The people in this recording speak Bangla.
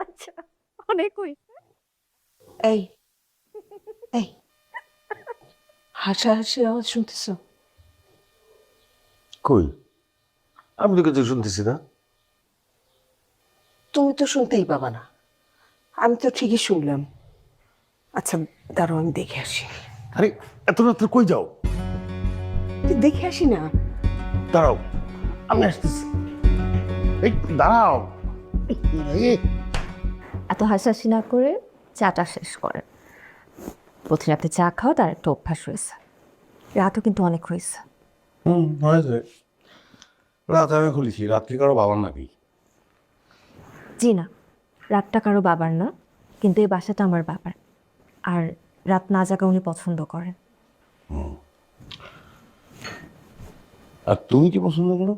আচ্ছা, অনেক হয়েছে। এই এই হাসাহাসি আওয়াজ শুনতেছ? কই, আমি তো কিছু শুনতেছি না। তুমি তো শুনতেই পাবা না। আমি তো ঠিকই শুনলাম। আচ্ছা দাঁড়াও, আমি দেখে আসি। আরে এত রাত্রে কই যাও? দেখে আসি না। দাঁড়াও, আমি আসতেছি। এই দাঁড়াও। এই, এত হাসাহাসি না করে চাটা শেষ করেন। প্রতিদিন আপনি চা খাওয়া তার একটা অভ্যাস রয়েছে। রাতও কিন্তু অনেক হয়েছে। হয়েছে। রাত আমি খুলেছি, রাত্রি কারো বাবার নাকি? জি না, রাতটা কারো বাবার না, কিন্তু এই বাসাটা আমার বাবার। আর রাত না জাগা উনি পছন্দ করেন। আর তুমি কি পছন্দ করো?